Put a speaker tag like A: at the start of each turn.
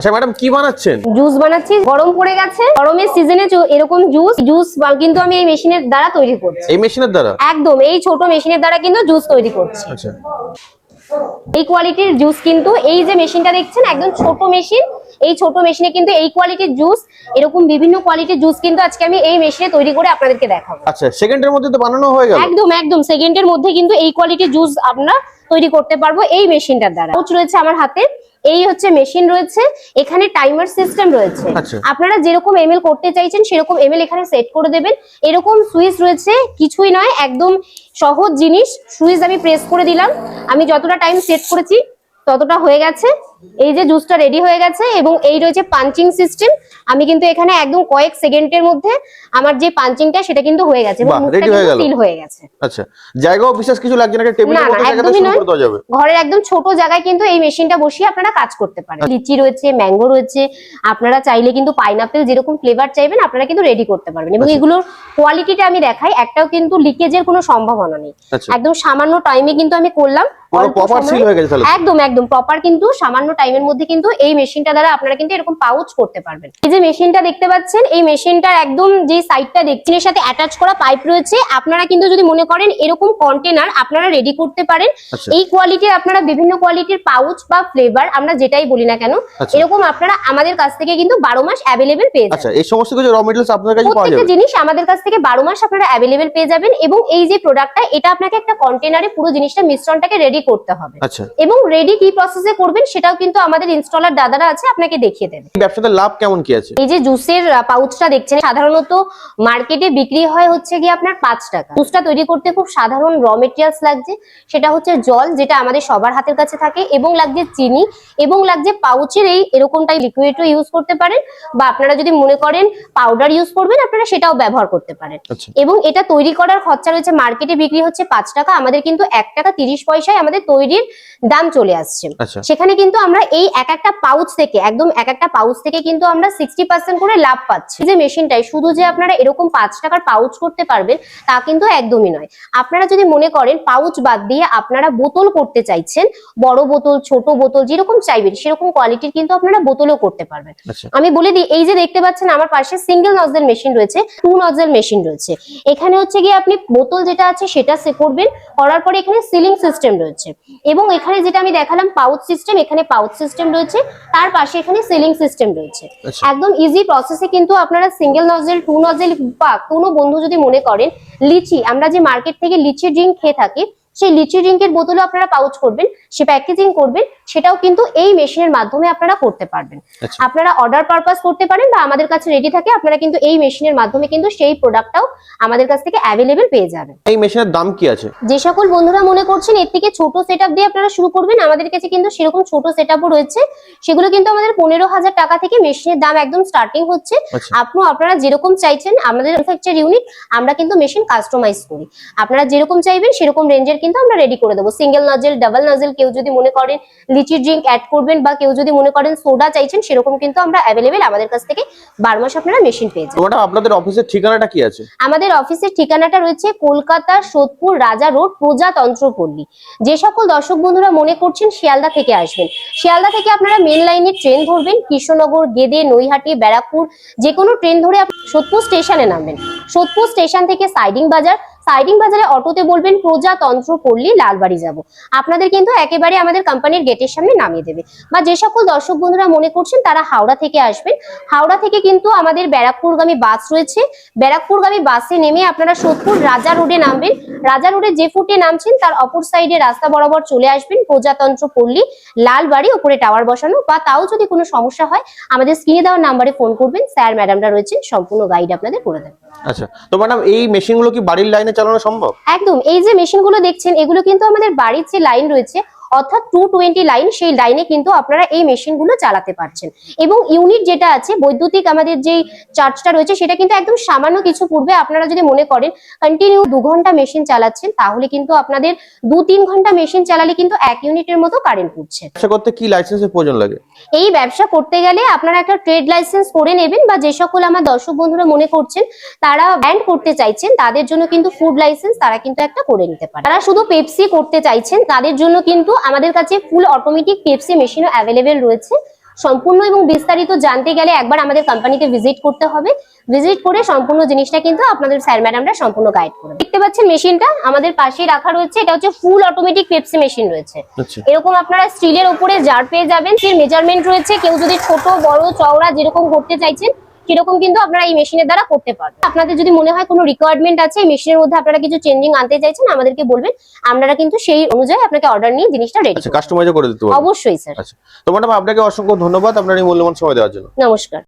A: আচ্ছা ম্যাডাম কি বানাচ্ছেন?
B: জুস বানাচ্ছি। গরম পড়ে গেছে, গরমের সিজনে এরকম জুস কিন্তু আমি এই মেশিনের দ্বারা তৈরি করছি।
A: এই মেশিনের দ্বারা?
B: একদম, এই ছোট মেশিনের দ্বারা কিন্তু জুস তৈরি করছি।
A: আচ্ছা,
B: এই কোয়ালিটির জুস কিন্তু এই যে মেশিনটা দেখছেন একদম ছোট মেশিন, এই ছোট মেশিনে কিন্তু এই কোয়ালিটির জুস, এরকম বিভিন্ন কোয়ালিটির জুস কিন্তু আজকে আমি এই মেশিনে তৈরি করে আপনাদেরকে দেখাবো।
A: আচ্ছা সেকেন্ডের মধ্যে তো বানানো হয়ে গেল?
B: একদম একদম, সেকেন্ডের মধ্যে কিন্তু এই কোয়ালিটির জুস আমরা তৈরি করতে পারবো এই মেশিনটার দ্বারা। রয়েছে আমার হাতে, এই হচ্ছে মেশিন রয়েছে, এখানে টাইমার সিস্টেম রয়েছে। আপনারা যেরকম এমএল করতে চাইছেন সেরকম এমএল এখানে সেট করে দেবেন। এরকম সুইচ রয়েছে, কিছুই নয়, একদম সহজ জিনিস। সুইচ আমি প্রেস করে দিলাম, আমি যতটা টাইম সেট করেছি ততটা হয়ে গেছে। এই যে জুসটা রেডি হয়ে গেছে এবং এই রয়েছে পাঞ্চিং সিস্টেম। আমি কিন্তু এখানে একদম কয়েক সেকেন্ডের মধ্যে আমার যে পাঞ্চিংটা সেটা কিন্তু হয়ে গেছে এবং মুখটা কিন্তু সিল হয়ে গেছে।
A: আচ্ছা, জায়গাও বিশেষ কিছু লাগছে না, টেবিলের মতো জায়গাতে শুরু করে দেওয়া যাবে।
B: ঘরের একদম ছোট জায়গায় কিন্তু এই মেশিনটা বসিয়ে আপনারা কাজ করতে পারেন। লিচি রয়েছে, ম্যাঙ্গো রয়েছে, আপনারা চাইলে কিন্তু পাইনাপেল যেরকম ফ্লেভার চাইবেন আপনারা কিন্তু রেডি করতে পারবেন। এবং এগুলোর কোয়ালিটিটা আমি দেখাই, একটাও কিন্তু লিকেজের কোনো সম্ভাবনা নেই। একদম সামান্য টাইমে কিন্তু আমি করলাম, একদম একদম প্রপার, কিন্তু সামান্য টাইমের মধ্যে কিন্তু এই মেশিনটা দ্বারা আপনারা কিন্তু এরকম পাউচ করতে পারবেন। এই যে মেশিনটা দেখতে পাচ্ছেন, এই মেশিনটার একদম যে সাইডটা দেখছেন এর সাথে অ্যাটাচ করা পাইপ রয়েছে। আপনারা কিন্তু যদি মনে করেন এরকম কন্টেনার আপনারা রেডি করতে পারেন। এই কোয়ালিটির আপনারা বিভিন্ন কোয়ালিটির পাউচ বা ফ্লেভার আমরা যেটাই বলি না কেন, এরকম আপনারা আমাদের কাছ থেকে কিন্তু 12 মাস অ্যাভেলেবেল পেয়ে যাবেন।
A: আচ্ছা, এই সমস্ত কিছু র মেটেরিয়ালস আপনাদের কাছে পাওয়া যাবে?
B: প্রত্যেকটা জিনিস আমাদের কাছ থেকে 12 মাস আপনারা অ্যাভেলেবেল পেয়ে যাবেন। এবং এই যে প্রোডাক্টটা, এটা আপনাকে একটা কন্টেনারে পুরো জিনিসটা মিশ্রণটাকে রেডি করতে হবে। এবং রেডি কি প্রসেসে করবেন সেটাও কিন্তু আমাদের ইনস্টলার দাদারা আছে, আপনাকে দেখিয়ে দেবে।
A: ব্যবসাতে লাভ কেমন কি আছে?
B: এই যে জুসের পাউচটা দেখছেন, সাধারণত মার্কেটে বিক্রি হয় হচ্ছে গিয়ে আপনার 5 টাকা। জুসটা তৈরি করতে খুব সাধারণ র মেটেরিয়ালস লাগছে, সেটা হচ্ছে জল, যেটা আমাদের সবার হাতের কাছে থাকে, এবং লাগছে চিনি, এবং লাগছে পাউচের এরকমটাই লিকুইডও ইউজ করতে পারেন, বা আপনারা যদি মনে করেন পাউডার ইউজ করবেন আপনারা সেটাও ব্যবহার করতে পারেন। এবং এটা তৈরি করার খরচা রয়েছে, মার্কেটে বিক্রি হচ্ছে 5 টাকা, আমাদের কিন্তু 1 টাকা 30 পয়সায় আমাদের তৈরির দাম চলে আসছে। সেখানে কিন্তু আমরা এই একটা পাউচ থেকে, একদম একটা পাউচ থেকে কিন্তু আমরা 60% করে লাভ পাচ্ছি। যে মেশিনটাই শুধু যে আপনারা এরকম 5 টাকার পাউচ করতে পারবেন তা কিন্তু একদমই নয়। আপনারা যদি মনে করেন পাউচ বাদ দিয়ে আপনারা বোতল করতে চাইছেন, বড় বোতল, ছোট বোতল, যেরকম চাইবেন সেরকম কোয়ালিটির কিন্তু আপনারা বোতলও করতে পারবেন। আমি বলে দিই, এই যে দেখতে পাচ্ছেন আমার পাশে সিঙ্গেল নজল মেশিন রয়েছে, 2 নজল মেশিন রয়েছে। এখানে হচ্ছে গিয়ে আপনি বোতল যেটা আছে সেটা সে করবেন, করার পরে এখানে সিলিং সিস্টেম রয়েছে, এবং এখানে যেটা আমি দেখালাম পাউচ সিস্টেম, এখানে পাউচ সিস্টেম রয়েছে, তার পাশে এখানে সিলিং সিস্টেম রয়েছে। একদম ইজি প্রসেসে কিন্তু আপনারা সিঙ্গেল নজল, 2 নজল, বা কোনো বন্ধু যদি মনে করেন লিচি, আমরা যে মার্কেট থেকে লিচি ড্রিঙ্ক খেয়ে থাকি সেই লিচি ড্রিঙ্কের বোতলে আপনারা পাউচ করবেন, সে প্যাকেজিং করবেন, সেটাও কিন্তু এই মেশিনের মাধ্যমে আপনারা করতে পারবেন। আপনারা অর্ডার পারপাস করতে পারেন, বা আমাদের কাছে রেডি থাকে, আপনারা কিন্তু এই মেশিনের মাধ্যমে কিন্তু সেই প্রোডাক্টটাও আমাদের কাছ থেকে অ্যাভেলেবেল পেয়ে যাবেন।
A: এই মেশিনের দাম কি আছে?
B: যে সকল বন্ধুরা মনে করছেন এর থেকে ছোট সেটআপ দিয়ে আপনারা শুরু করবেন, আমাদের কাছে কিন্তু সেরকম ছোট সেটআপও রয়েছে। সেগুলো কিন্তু আমাদের 15,000 টাকা থেকে মেশিনের দাম একদম স্টার্টিং হচ্ছে। আপনারা যেরকম চাইছেন, আমাদের ম্যানুফ্যাকচার ইউনিট, আমরা কিন্তু মেশিন কাস্টমাইজ করি। আপনারা যেরকম চাইবেন সেরকম রেঞ্জের কিন্তু আমরা রেডি করে দেবো। সিঙ্গেল নজল, ডাবল নজল, কেউ যদি মনে করেন লিচি ড্রিঙ্ক অ্যাড করবেন, বা কেউ যদি মনে করেন সোডা চাইছেন, সেরকম কিন্তু আমরা অ্যাভেলেবেল আমাদের কাছ থেকে 12 মাস আপনারা মেশিন পেয়ে যাবেন।
A: ম্যাডাম আপনাদের অফিসের ঠিকানাটা কি আছে?
B: আমাদের অফিসের ঠিকানাটা রয়েছে কলকাতা সোদপুর রাজা রোড, প্রজাতন্ত্রপল্লী। যে সকল দর্শক বন্ধুরা মনে করছেন শিয়ালদা থেকে আসবেন, শিয়ালদা থেকে আপনারা মেন লাইনে ট্রেন ধরবেন, কৃষ্ণনগর, গেদে, নৈহাটি, ব্যারাকপুর, যে কোনো ট্রেন ধরে সোদপুর স্টেশনে নামবেন। সোদপুর স্টেশন থেকে সাইডিং বাজারে অটোতে বলবেন প্রজাতন্ত্রপল্লী, লালবাড়ি যাব, আপনাদের কিন্তু একেবারে আমাদের কোম্পানির গেটের সামনে নামিয়ে দেবে। বা যে সকল দর্শক বন্ধুরা মনে করছেন তারা হাওড়া থেকে আসবেন, হাওড়া থেকে কিন্তু আমাদের ব্যারাকপুরগামী বাস রয়েছে, ব্যারাকপুরগামী বাসে নেমে আপনারা সোদপুর রাজা রোডে নামবেন। রাজা রোডে যে ফুটে নামছেন তার অপর সাইডে রাস্তা বরাবর চলে আসবেন প্রজাতন্ত্রপল্লী, লালবাড়ি, উপরে টাওয়ার বসানো। বা তাও যদি কোনো সমস্যা হয় আমাদের স্ক্রিনে দেওয়া নাম্বারে ফোন করবেন, স্যার ম্যাডামরা রয়েছেন, সম্পূর্ণ গাইড আপনাদের করে দেবেন।
A: আচ্ছা, তো ম্যাডাম এই মেশিনগুলো কি বাড়ির লাইনে চালানো সম্ভব?
B: একদম, এই যে মেশিনগুলো দেখছেন এগুলো কিন্তু আমাদের বাড়ির যে লাইন রয়েছে, অর্থাৎ 220 লাইন, সেই লাইনে কিন্তু আপনারা এই মেশিনগুলো চালাতে পারছেন। এবং ইউনিট যেটা আছে, বৈদ্যুতিক আমাদের যে চার্জটা রয়েছে সেটা কিন্তু একদম সামান্য কিছু পূর্বে, আপনারা যদি মনে করেন কন্টিনিউ 2 ঘন্টা মেশিন চালাচ্ছেন, তাহলে কিন্তু আপনাদের 2-3 ঘন্টা মেশিন চালালে কিন্তু 1 ইউনিটের মতো কারেন্ট পড়ছে।
A: ব্যবসা করতে কি লাইসেন্সের প্রয়োজন লাগে?
B: এই ব্যবসা করতে গেলে আপনারা একটা ট্রেড লাইসেন্স করে নেবেন, বা যে সকল আমার দর্শক বন্ধুরা মনে করছেন তারা ব্র্যান্ড করতে চাইছেন তাদের জন্য কিন্তু ফুড লাইসেন্স তারা কিন্তু একটা করে নিতে পারে। তারা শুধু পেপসি করতে চাইছেন তাদের জন্য কিন্তু আমাদের কাছে ফুল অটোমেটিক পেপসি মেশিনও অ্যাভেলেবেল রয়েছে। সম্পূর্ণ এবং বিস্তারিত জানতে গেলে একবার আমাদের কোম্পানিতে ভিজিট করতে হবে। ভিজিট করে সম্পূর্ণ জিনিসটা কিন্তু আপনাদের স্যার ম্যাডামরা সম্পূর্ণ গাইড করবে। দেখতে পাচ্ছেন মেশিনটা আমাদের পাশেই রাখা রয়েছে, এটা হচ্ছে ফুল অটোমেটিক পেপসি মেশিন রয়েছে।
A: আচ্ছা
B: এরকম আপনারা স্টিলের উপরে জার পেয়ে যাবেন, এর মেজারমেন্ট রয়েছে, কেউ যদি ছোট বড় চওড়া যেরকম করতে চাইছেন সেরকম কিন্তু আপনারা এই মেশিনের দ্বারা করতে পারবেন। আপনাদের যদি মনে হয় কোনো রিকোয়ারমেন্ট আছে এই মেশিনের মধ্যে, আপনারা কিছু চেঞ্জিং আনতে চাইছেন, আমাদেরকে বলবেন, আমরা কিন্তু সেই অনুযায়ী আপনাকে অর্ডার নিয়ে জিনিসটা রেডি
A: আচ্ছা কাস্টমাইজও করে দিতে পারবো।
B: অবশ্যই স্যার।
A: আচ্ছা তো ম্যাডাম আপনাকে অসংখ্য ধন্যবাদ আপনার এই মূল্যবান সময় দেওয়ার জন্য।
B: নমস্কার।